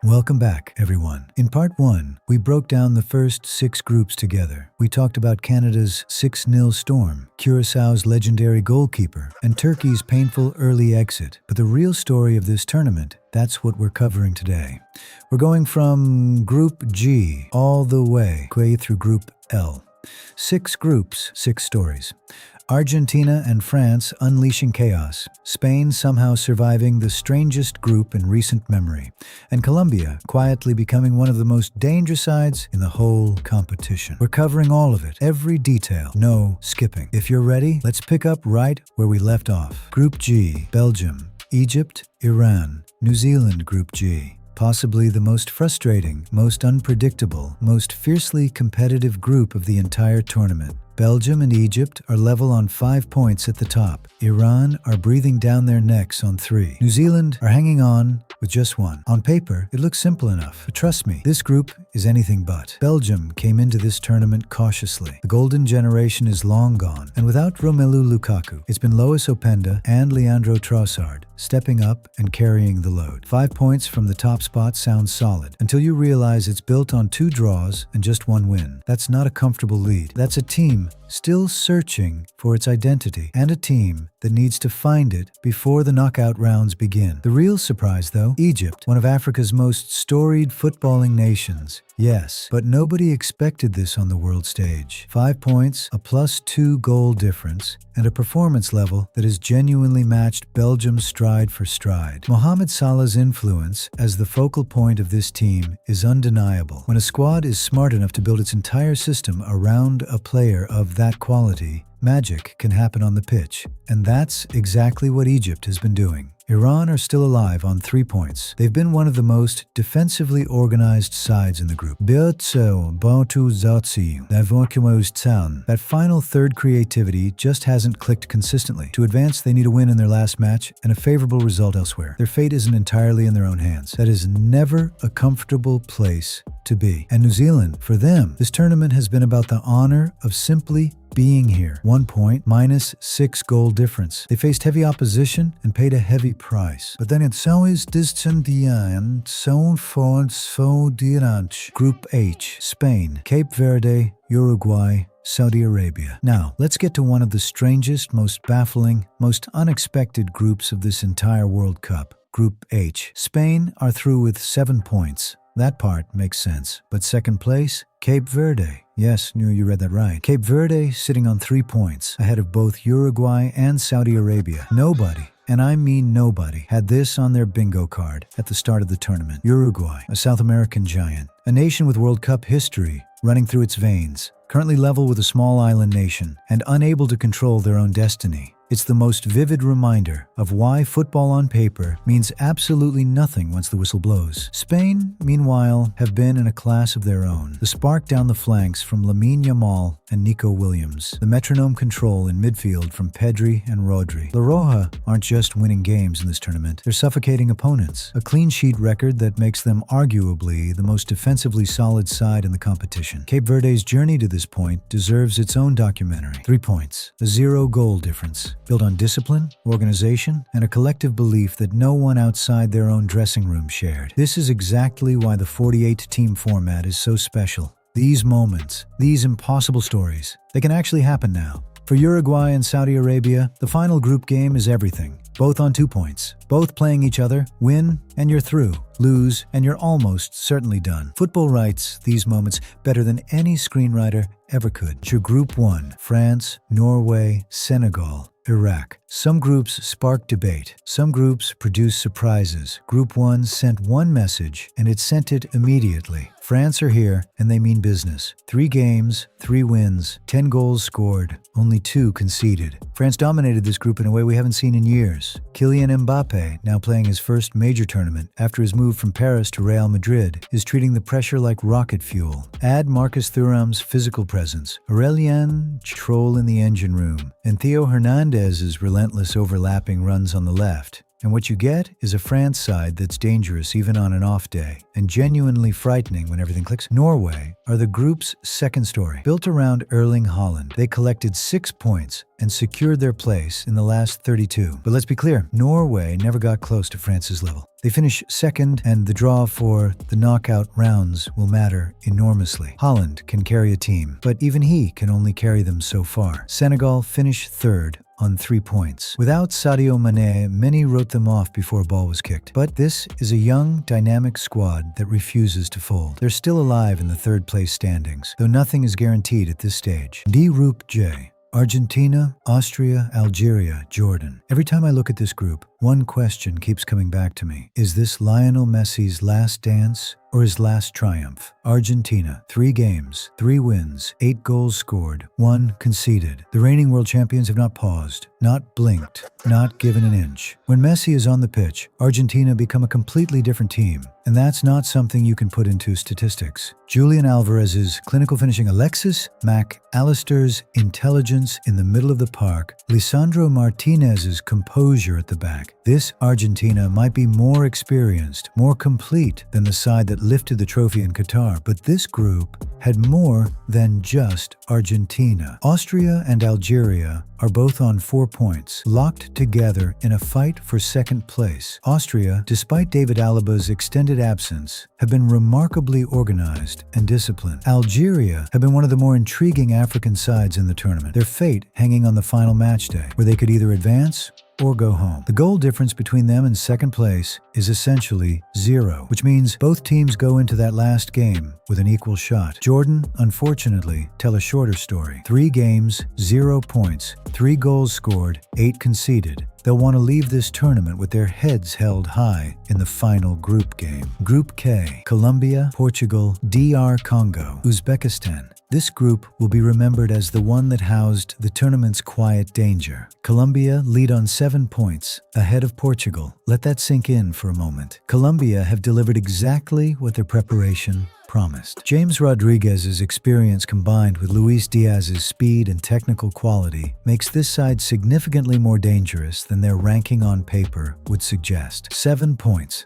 Welcome back, everyone. In part 1, we broke down the first 6 groups together. We talked about Canada's 6-0 storm, Curaçao's legendary goalkeeper, and Turkey's painful early exit. But the real story of this tournament, that's what we're covering today. We're going from Group G all the way through Group L. 6 groups, 6 stories. Argentina and France unleashing chaos, Spain somehow surviving the strangest group in recent memory, and Colombia quietly becoming one of the most dangerous sides in the whole competition. We're covering all of it, every detail, no skipping. If you're ready, let's pick up right where we left off. Group G, Belgium, Egypt, Iran, New Zealand. Group G. Possibly the most frustrating, most unpredictable, most fiercely competitive group of the entire tournament. Belgium and Egypt are level on 5 points at the top. Iran are breathing down their necks on 3. New Zealand are hanging on with just 1. On paper, it looks simple enough, but trust me, this group is anything but. Belgium came into this tournament cautiously. The golden generation is long gone, and without Romelu Lukaku, it's been Lois Openda and Leandro Trossard stepping up and carrying the load. 5 points from the top spot sounds solid, until you realize it's built on 2 draws and just 1 win. That's not a comfortable lead. That's a team still searching for its identity, and a team that needs to find it before the knockout rounds begin. The real surprise, though, Egypt, one of Africa's most storied footballing nations. Yes, but nobody expected this on the world stage. 5 points, a +2 goal difference, and a performance level that has genuinely matched Belgium stride for stride. Mohamed Salah's influence as the focal point of this team is undeniable. When a squad is smart enough to build its entire system around a player of that quality, magic can happen on the pitch, and that's exactly what Egypt has been doing. Iran are still alive on 3 points. They've been one of the most defensively organized sides in the group. That final third creativity just hasn't clicked consistently. To advance, they need a win in their last match and a favorable result elsewhere. Their fate isn't entirely in their own hands. That is never a comfortable place to be. And New Zealand, for them, this tournament has been about the honor of simply being here. 1 point, -6 goal difference. They faced heavy opposition and paid a heavy price. But then it's always distant and so Group H, Spain, Cape Verde, Uruguay, Saudi Arabia. Now, let's get to one of the strangest, most baffling, most unexpected groups of this entire World Cup. Group H. Spain are through with 7 points. That part makes sense. But second place, Cape Verde. Yes, you read that right. Cape Verde sitting on 3 points, ahead of both Uruguay and Saudi Arabia. Nobody, and I mean nobody, had this on their bingo card at the start of the tournament. Uruguay, a South American giant, a nation with World Cup history running through its veins, currently level with a small island nation, and unable to control their own destiny. It's the most vivid reminder of why football on paper means absolutely nothing once the whistle blows. Spain, meanwhile, have been in a class of their own. The spark down the flanks from Lamine Yamal and Nico Williams. The metronome control in midfield from Pedri and Rodri. La Roja aren't just winning games in this tournament, they're suffocating opponents. A clean sheet record that makes them arguably the most defensively solid side in the competition. Cape Verde's journey to this point deserves its own documentary. 3 points, a 0 goal difference, built on discipline, organization, and a collective belief that no one outside their own dressing room shared. This is exactly why the 48-team format is so special. These moments, these impossible stories, they can actually happen now. For Uruguay and Saudi Arabia, the final group game is everything. Both on 2 points, both playing each other. Win, and you're through. Lose, and you're almost certainly done. Football writes these moments better than any screenwriter ever could. To Group 1, France, Norway, Senegal, Iraq. Some groups spark debate. Some groups produce surprises. Group 1 sent one message, and it sent it immediately. France are here, and they mean business. 3 games, 3 wins, 10 goals scored, only 2 conceded. France dominated this group in a way we haven't seen in years. Kylian Mbappe, now playing his first major tournament after his move from Paris to Real Madrid, is treating the pressure like rocket fuel. Add Marcus Thuram's physical presence, Aurelien Troll in the engine room, and Theo Hernandez's relentless overlapping runs on the left. And what you get is a France side that's dangerous even on an off day, and genuinely frightening when everything clicks. Norway are the group's second story. Built around Erling Haaland, they collected 6 points and secured their place in the last 32. But let's be clear, Norway never got close to France's level. They finish second, and the draw for the knockout rounds will matter enormously. Haaland can carry a team, but even he can only carry them so far. Senegal finish third on 3 points. Without Sadio Mané, many wrote them off before a ball was kicked. But this is a young, dynamic squad that refuses to fold. They're still alive in the third place standings, though nothing is guaranteed at this stage. D. Group J. Argentina, Austria, Algeria, Jordan. Every time I look at this group, one question keeps coming back to me. Is this Lionel Messi's last dance or his last triumph? Argentina, 3 games, 3 wins, 8 goals scored, 1 conceded. The reigning world champions have not paused, not blinked, not given an inch. When Messi is on the pitch, Argentina become a completely different team. And that's not something you can put into statistics. Julian Alvarez's clinical finishing, Alexis Mac Allister's intelligence in the middle of the park, Lisandro Martinez's composure at the back. This Argentina might be more experienced, more complete than the side that lifted the trophy in Qatar, but this group had more than just Argentina. Austria and Algeria are both on 4 points, locked together in a fight for second place. Austria, despite David Alaba's extended absence, have been remarkably organized and disciplined. Algeria have been one of the more intriguing African sides in the tournament, their fate hanging on the final match day, where they could either advance or go home. The goal difference between them and second place is essentially 0, which means both teams go into that last game with an equal shot. Jordan, unfortunately, tell a shorter story. 3 games, 0 points, 3 goals scored, 8 conceded. They'll want to leave this tournament with their heads held high in the final group game. Group K, Colombia, Portugal, DR Congo, Uzbekistan. This group will be remembered as the one that housed the tournament's quiet danger. Colombia lead on 7 points, ahead of Portugal. Let that sink in for a moment. Colombia have delivered exactly what their preparation promised. James Rodriguez's experience combined with Luis Diaz's speed and technical quality makes this side significantly more dangerous than their ranking on paper would suggest. 7 points.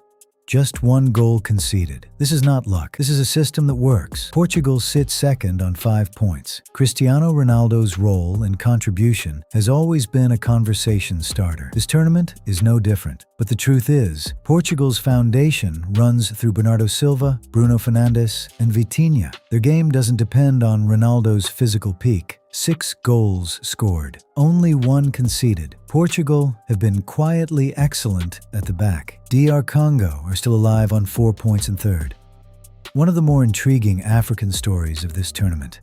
Just 1 goal conceded. This is not luck. This is a system that works. Portugal sits second on 5 points. Cristiano Ronaldo's role and contribution has always been a conversation starter. This tournament is no different. But the truth is, Portugal's foundation runs through Bernardo Silva, Bruno Fernandes, and Vitinha. Their game doesn't depend on Ronaldo's physical peak. 6 goals scored, only 1 conceded. Portugal have been quietly excellent at the back. DR Congo are still alive on 4 points in third. One of the more intriguing African stories of this tournament.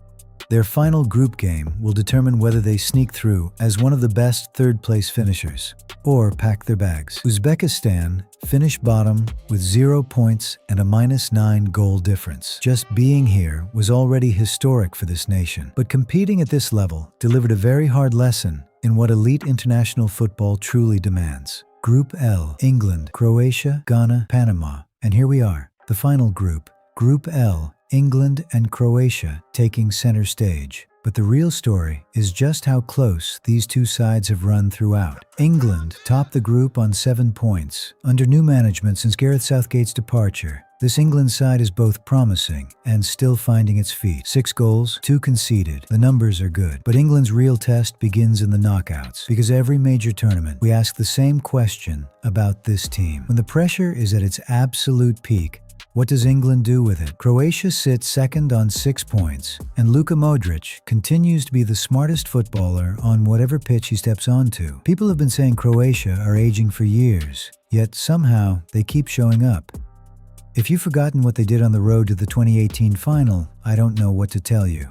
Their final group game will determine whether they sneak through as one of the best third-place finishers or pack their bags. Uzbekistan finished bottom with 0 points and a -9 goal difference. Just being here was already historic for this nation, but competing at this level delivered a very hard lesson in what elite international football truly demands. Group L, England, Croatia, Ghana, Panama. And here we are, the final group. Group L, England and Croatia taking center stage. But the real story is just how close these two sides have run throughout. England topped the group on 7 points. Under new management since Gareth Southgate's departure, this England side is both promising and still finding its feet. 6 goals, 2 conceded. The numbers are good. But England's real test begins in the knockouts. Because every major tournament, we ask the same question about this team. When the pressure is at its absolute peak, what does England do with it? Croatia sits second on 6 points, and Luka Modric continues to be the smartest footballer on whatever pitch he steps onto. People have been saying Croatia are aging for years, yet somehow they keep showing up. If you've forgotten what they did on the road to the 2018 final, I don't know what to tell you.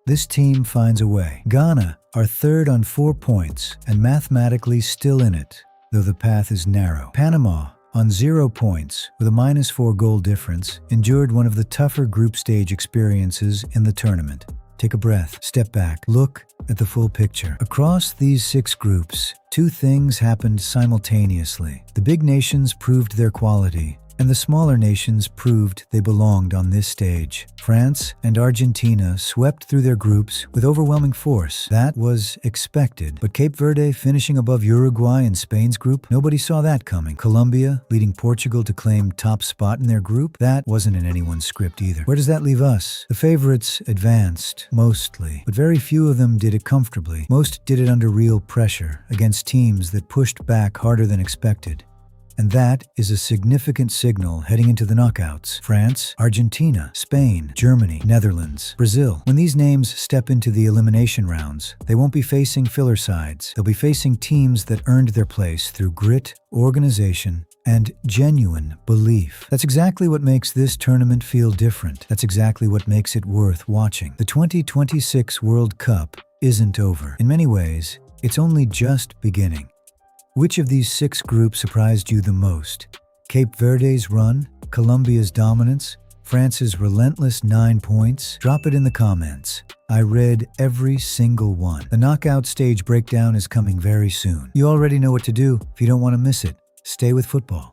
This team finds a way. Ghana are third on 4 points and mathematically still in it, though the path is narrow. Panama, on 0 points, with a -4 goal difference, endured one of the tougher group stage experiences in the tournament. Take a breath, step back, look at the full picture. Across these 6 groups, 2 things happened simultaneously. The big nations proved their quality, And the smaller nations proved they belonged on this stage. France and Argentina swept through their groups with overwhelming force. That was expected. But Cape Verde finishing above Uruguay in Spain's group, nobody saw that coming. Colombia leading Portugal to claim top spot in their group, that wasn't in anyone's script either. Where does that leave us? The favorites advanced, mostly, but very few of them did it comfortably. Most did it under real pressure, against teams that pushed back harder than expected. And that is a significant signal heading into the knockouts. France, Argentina, Spain, Germany, Netherlands, Brazil. When these names step into the elimination rounds, they won't be facing filler sides. They'll be facing teams that earned their place through grit, organization, and genuine belief. That's exactly what makes this tournament feel different. That's exactly what makes it worth watching. The 2026 World Cup isn't over. In many ways, it's only just beginning. Which of these 6 groups surprised you the most? Cape Verde's run? Colombia's dominance? France's relentless 9 points? Drop it in the comments. I read every single one. The knockout stage breakdown is coming very soon. You already know what to do if you don't want to miss it. Stay with football.